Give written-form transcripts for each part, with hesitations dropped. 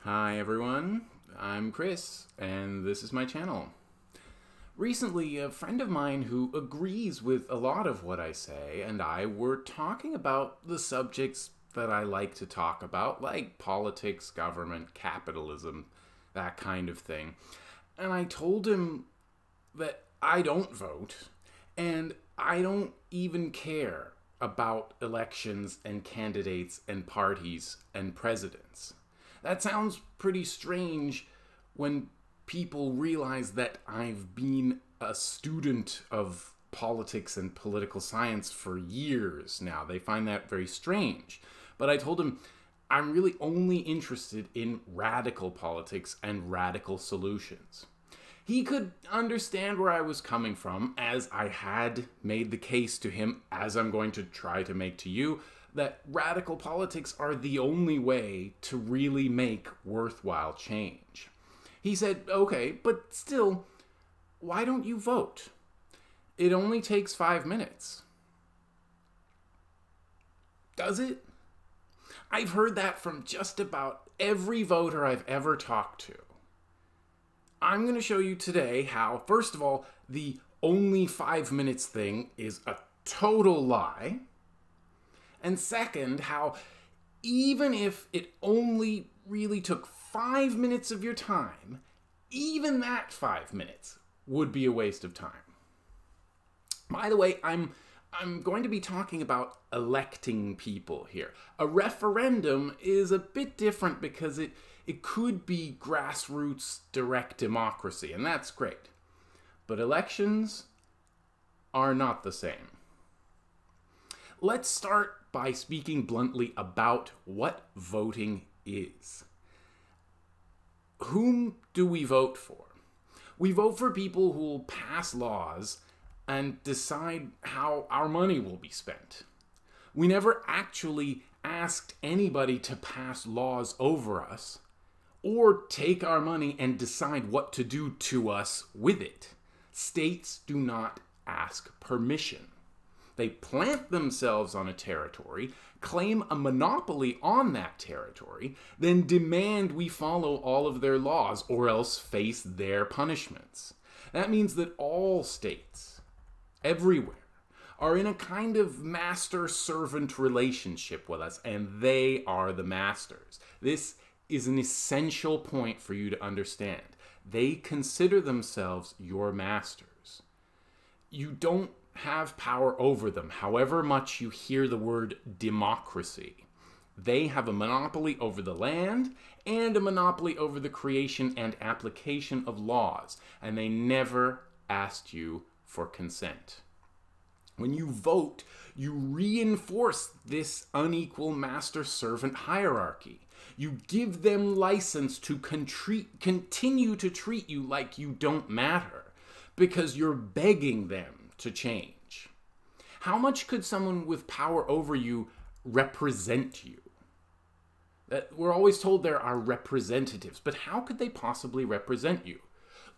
Hi everyone, I'm Chris, and this is my channel. Recently, a friend of mine who agrees with a lot of what I say and I were talking about the subjects that I like to talk about, like politics, government, capitalism, that kind of thing. And I told him that I don't vote, and I don't even care about elections and candidates and parties and presidents. That sounds pretty strange when people realize that I've been a student of politics and political science for years now. They find that very strange. But I told him I'm really only interested in radical politics and radical solutions. He could understand where I was coming from, as I had made the case to him, as I'm going to try to make to you, that radical politics are the only way to really make worthwhile change. He said, okay, but still, why don't you vote? It only takes 5 minutes. Does it? I've heard that from just about every voter I've ever talked to. I'm going to show you today how, first of all, the only 5 minutes thing is a total lie. And second, how even if it only really took 5 minutes of your time, even that 5 minutes would be a waste of time. By the way, I'm going to be talking about electing people here. A referendum is a bit different because it could be grassroots direct democracy, and that's great. But elections are not the same. Let's start by speaking bluntly about what voting is. Whom do we vote for? We vote for people who will pass laws and decide how our money will be spent. We never actually asked anybody to pass laws over us or take our money and decide what to do to us with it. States do not ask permission. They plant themselves on a territory, claim a monopoly on that territory, then demand we follow all of their laws or else face their punishments. That means that all states, everywhere, are in a kind of master-servant relationship with us, and they are the masters. This is an essential point for you to understand. They consider themselves your masters. You don't have power over them, however much you hear the word democracy. They have a monopoly over the land and a monopoly over the creation and application of laws, and they never asked you for consent. When you vote, you reinforce this unequal master-servant hierarchy. You give them license to continue to treat you like you don't matter, because you're begging them to change. How much could someone with power over you represent you? We're always told there are representatives, but how could they possibly represent you?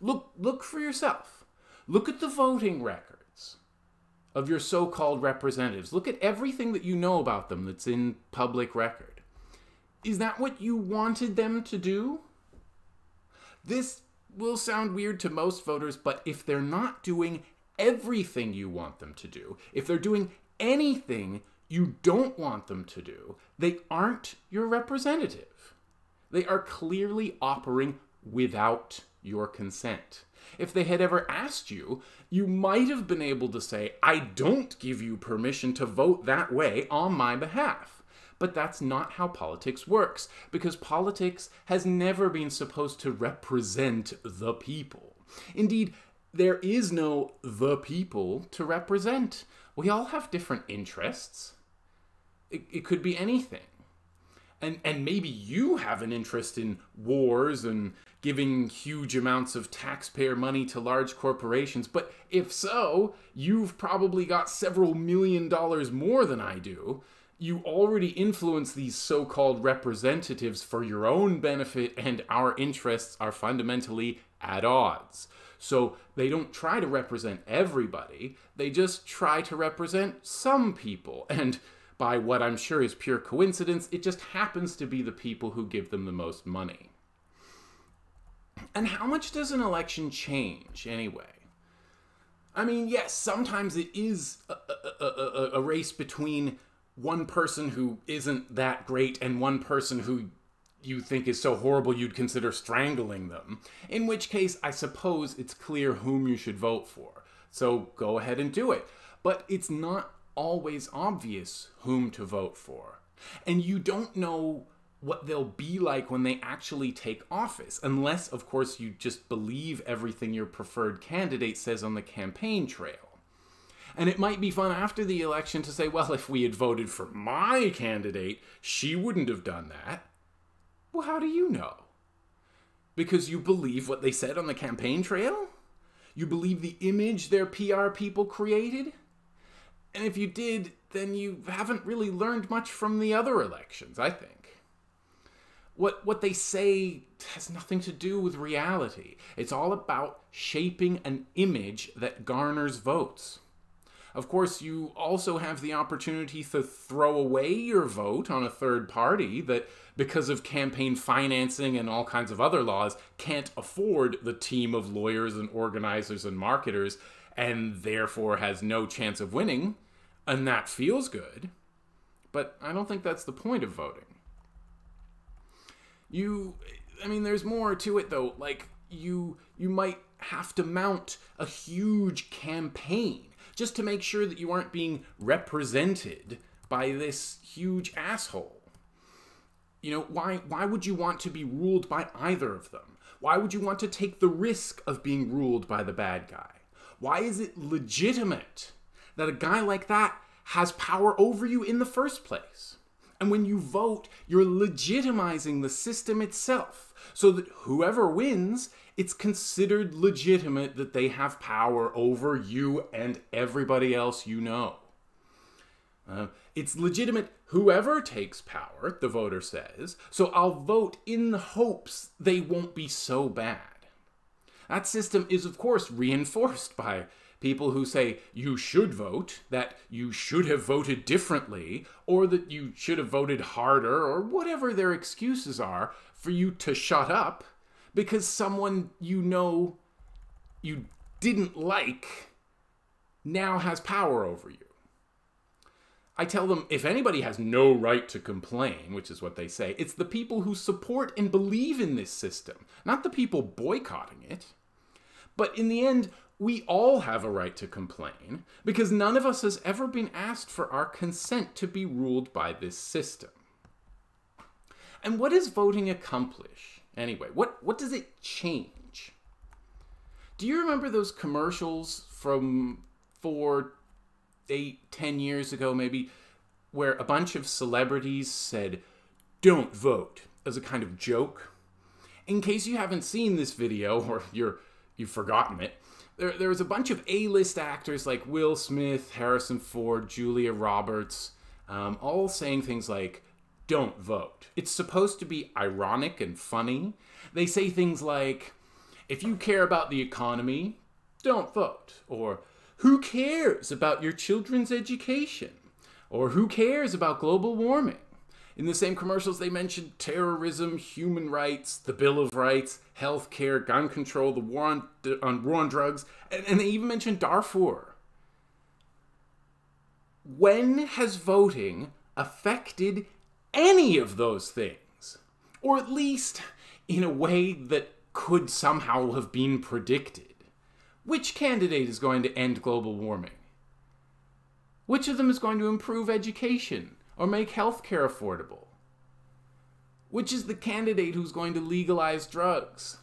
Look for yourself. Look at the voting records of your so-called representatives. Look at everything that you know about them that's in public record. Is that what you wanted them to do? This will sound weird to most voters, but if they're not doing everything you want them to do, if they're doing anything you don't want them to do, they aren't your representative. They are clearly operating without your consent. If they had ever asked you, you might have been able to say, I don't give you permission to vote that way on my behalf. But that's not how politics works, because politics has never been supposed to represent the people. Indeed, there is no the people to represent. We all have different interests. It could be anything. And maybe you have an interest in wars and giving huge amounts of taxpayer money to large corporations, but if so, you've probably got several $1 million more than I do. You already influence these so-called representatives for your own benefit, and our interests are fundamentally at odds. So they don't try to represent everybody, they just try to represent some people. And by what I'm sure is pure coincidence, it just happens to be the people who give them the most money. And how much does an election change anyway? I mean, yes, sometimes it is a race between one person who isn't that great and one person who you think is so horrible you'd consider strangling them. In which case, I suppose it's clear whom you should vote for. So go ahead and do it. But it's not always obvious whom to vote for. And you don't know what they'll be like when they actually take office, unless, of course, you just believe everything your preferred candidate says on the campaign trail. And it might be fun after the election to say, well, if we had voted for my candidate, she wouldn't have done that. Well, how do you know? Because you believe what they said on the campaign trail? You believe the image their PR people created? And if you did, then you haven't really learned much from the other elections, I think. What they say has nothing to do with reality. It's all about shaping an image that garners votes. Of course, you also have the opportunity to throw away your vote on a third party that, because of campaign financing and all kinds of other laws, can't afford the team of lawyers and organizers and marketers, and therefore has no chance of winning, and that feels good. But I don't think that's the point of voting. There's more to it though. Like, you might have to mount a huge campaign just to make sure that you aren't being represented by this huge asshole. Why would you want to be ruled by either of them? Why would you want to take the risk of being ruled by the bad guy? Why is it legitimate that a guy like that has power over you in the first place? And when you vote, you're legitimizing the system itself, so that whoever wins, it's considered legitimate that they have power over you and everybody else you know. It's legitimate whoever takes power, the voter says, so I'll vote in the hopes they won't be so bad. That system is, of course, reinforced by people who say you should vote, that you should have voted differently, or that you should have voted harder, or whatever their excuses are for you to shut up because someone you know you didn't like now has power over you. I tell them, if anybody has no right to complain, which is what they say, it's the people who support and believe in this system, not the people boycotting it. But in the end, we all have a right to complain, because none of us has ever been asked for our consent to be ruled by this system. And what does voting accomplish, anyway? What does it change? Do you remember those commercials from 4, 8, 10 years ago, maybe, where a bunch of celebrities said, "Don't vote," as a kind of joke? In case you haven't seen this video, or you've forgotten it, there was a bunch of A-list actors like Will Smith, Harrison Ford, Julia Roberts, all saying things like, "Don't vote." It's supposed to be ironic and funny. They say things like, "If you care about the economy, don't vote," or "Who cares about your children's education?" or "Who cares about global warming?" In the same commercials, they mentioned terrorism, human rights, the Bill of Rights, healthcare, gun control, the war on drugs, and they even mentioned Darfur. When has voting affected any of those things? Or at least in a way that could somehow have been predicted? Which candidate is going to end global warming? Which of them is going to improve education or make healthcare affordable? Which is the candidate who's going to legalize drugs?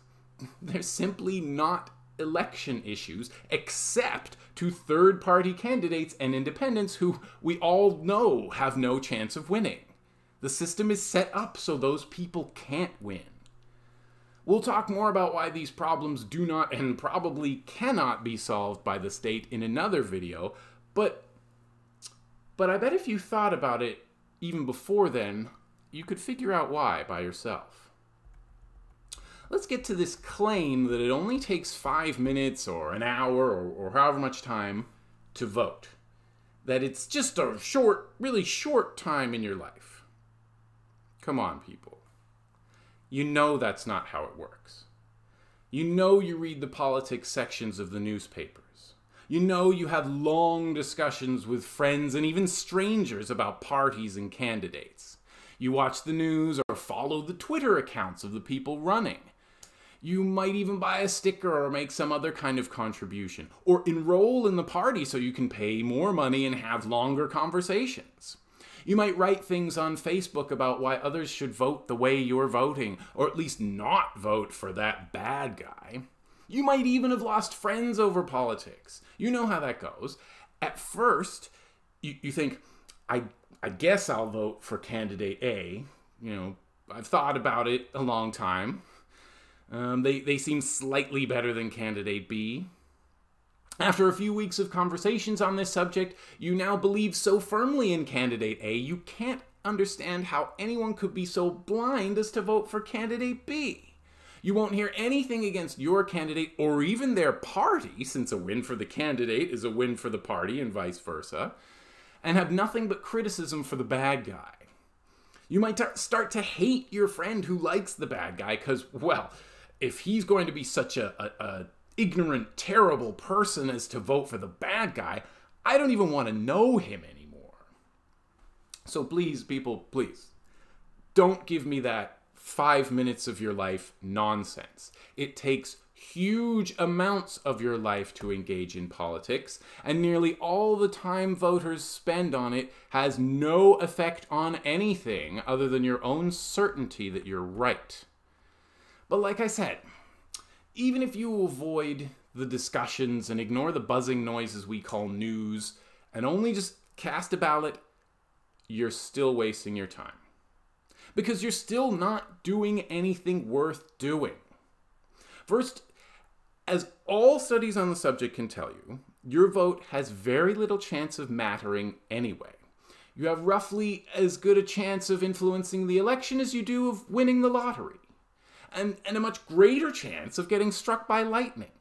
They're simply not election issues, except to third-party candidates and independents who we all know have no chance of winning. The system is set up so those people can't win. We'll talk more about why these problems do not and probably cannot be solved by the state in another video, but I bet if you thought about it even before then, you could figure out why by yourself. Let's get to this claim that it only takes 5 minutes or an hour or however much time to vote. That it's just a really short time in your life. Come on, people. You know that's not how it works. You know you read the politics sections of the newspapers. You know you have long discussions with friends and even strangers about parties and candidates. You watch the news or follow the Twitter accounts of the people running. You might even buy a sticker or make some other kind of contribution, or enroll in the party so you can pay more money and have longer conversations. You might write things on Facebook about why others should vote the way you're voting, or at least not vote for that bad guy. You might even have lost friends over politics. You know how that goes. At first, you think, I guess I'll vote for candidate A. I've thought about it a long time. They seem slightly better than candidate B. After a few weeks of conversations on this subject, you now believe so firmly in candidate A, you can't understand how anyone could be so blind as to vote for candidate B. You won't hear anything against your candidate or even their party, since a win for the candidate is a win for the party and vice versa, and have nothing but criticism for the bad guy. You might start to hate your friend who likes the bad guy because, well, if he's going to be such a ignorant, terrible person as to vote for the bad guy, I don't even want to know him anymore. So please, people, please, don't give me that 5 minutes of your life nonsense. It takes huge amounts of your life to engage in politics, and nearly all the time voters spend on it has no effect on anything other than your own certainty that you're right. But like I said, even if you avoid the discussions and ignore the buzzing noises we call news and only just cast a ballot, you're still wasting your time. Because you're still not doing anything worth doing. First, as all studies on the subject can tell you, your vote has very little chance of mattering anyway. You have roughly as good a chance of influencing the election as you do of winning the lottery. And a much greater chance of getting struck by lightning.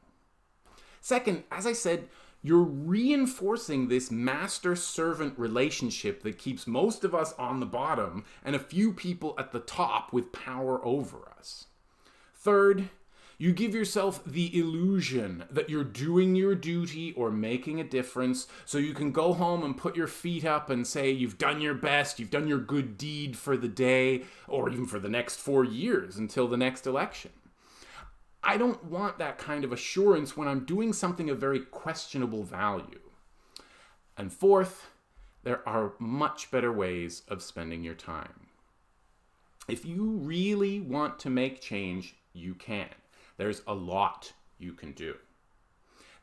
Second, as I said, you're reinforcing this master-servant relationship that keeps most of us on the bottom and a few people at the top with power over us. Third, you give yourself the illusion that you're doing your duty or making a difference so you can go home and put your feet up and say you've done your best, you've done your good deed for the day, or even for the next 4 years until the next election. I don't want that kind of assurance when I'm doing something of very questionable value. And fourth, there are much better ways of spending your time. If you really want to make change, you can. There's a lot you can do.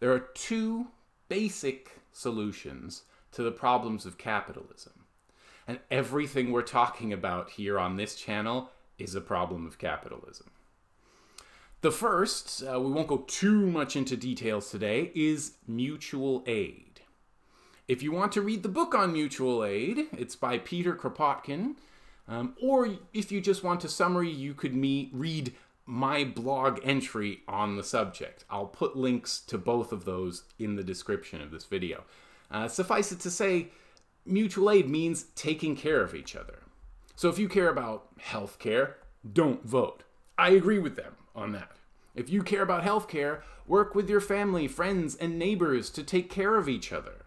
There are two basic solutions to the problems of capitalism. And everything we're talking about here on this channel is a problem of capitalism. The first, we won't go too much into details today, is mutual aid. If you want to read the book on mutual aid, it's by Peter Kropotkin. Or if you just want a summary, you could read my blog entry on the subject. I'll put links to both of those in the description of this video. Suffice it to say, mutual aid means taking care of each other. So if you care about health care, don't vote. I agree with them on that. If you care about health care, work with your family, friends, and neighbors to take care of each other.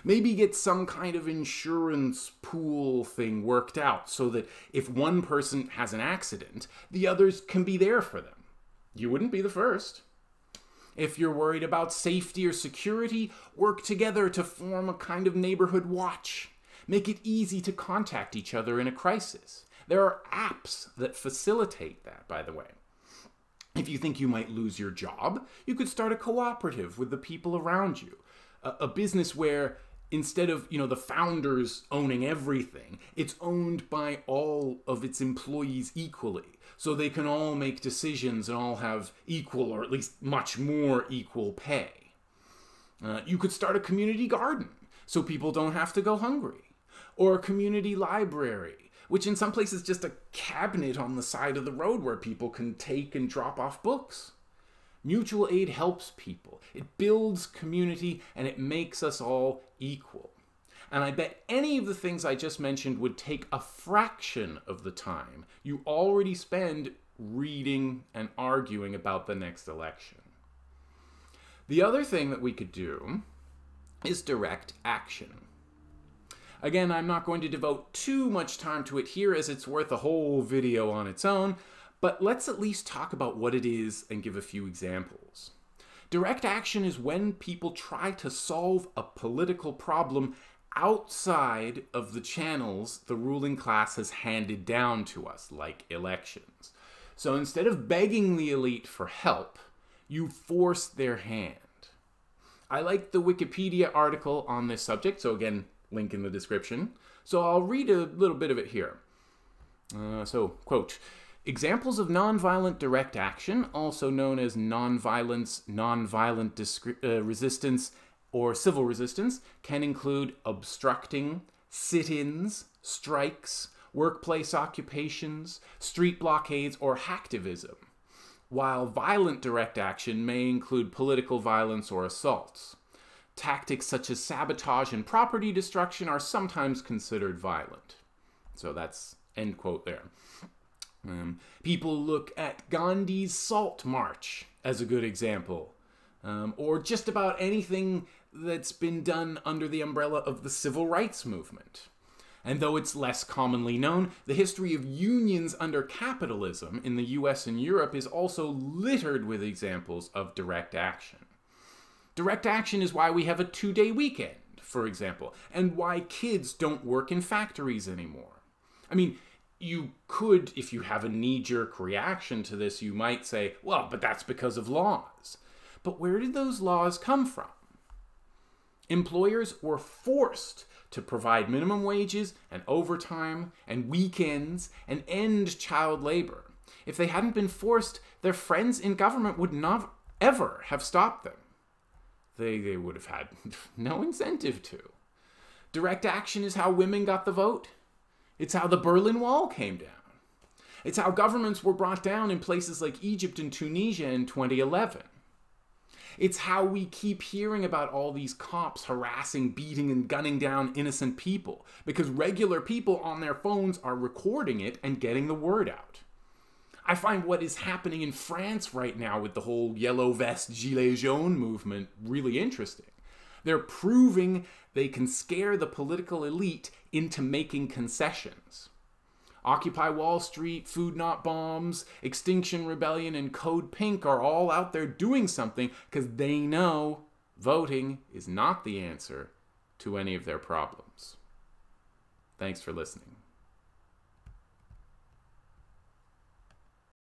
Maybe get some kind of insurance pool thing worked out so that if one person has an accident, the others can be there for them. You wouldn't be the first. If you're worried about safety or security, work together to form a kind of neighborhood watch. Make it easy to contact each other in a crisis. There are apps that facilitate that, by the way. If you think you might lose your job, you could start a cooperative with the people around you. A business where instead of, the founders owning everything, it's owned by all of its employees equally. So they can all make decisions and all have equal, or at least much more equal pay. You could start a community garden so people don't have to go hungry. Or a community library, which in some places is just a cabinet on the side of the road where people can take and drop off books. Mutual aid helps people. It builds community and it makes us all equal. And I bet any of the things I just mentioned would take a fraction of the time you already spend reading and arguing about the next election. The other thing that we could do is direct action. Again, I'm not going to devote too much time to it here as it's worth a whole video on its own, but let's at least talk about what it is and give a few examples. Direct action is when people try to solve a political problem outside of the channels the ruling class has handed down to us, like elections. So instead of begging the elite for help, you force their hand. I like the Wikipedia article on this subject, so again, link in the description. So I'll read a little bit of it here. Quote, examples of nonviolent direct action, also known as nonviolence, nonviolent resistance, or civil resistance, can include obstructing, sit-ins, strikes, workplace occupations, street blockades, or hacktivism, while violent direct action may include political violence or assaults. Tactics such as sabotage and property destruction are sometimes considered violent. So that's end quote there. People look at Gandhi's Salt March as a good example, or just about anything that's been done under the umbrella of the civil rights movement. And though it's less commonly known, the history of unions under capitalism in the US and Europe is also littered with examples of direct action. Direct action is why we have a 2-day weekend, for example, and why kids don't work in factories anymore. I mean, you could, if you have a knee-jerk reaction to this, you might say, well, but that's because of laws. But where did those laws come from? Employers were forced to provide minimum wages and overtime and weekends and end child labor. If they hadn't been forced, their friends in government would not ever have stopped them. They would have had no incentive to. Direct action is how women got the vote. It's how the Berlin Wall came down. It's how governments were brought down in places like Egypt and Tunisia in 2011. It's how we keep hearing about all these cops harassing, beating, and gunning down innocent people, because regular people on their phones are recording it and getting the word out. I find what is happening in France right now with the whole yellow vest, gilets jaunes movement really interesting. They're proving they can scare the political elite into making concessions. Occupy Wall Street, Food Not Bombs, Extinction Rebellion, and Code Pink are all out there doing something because they know voting is not the answer to any of their problems. Thanks for listening.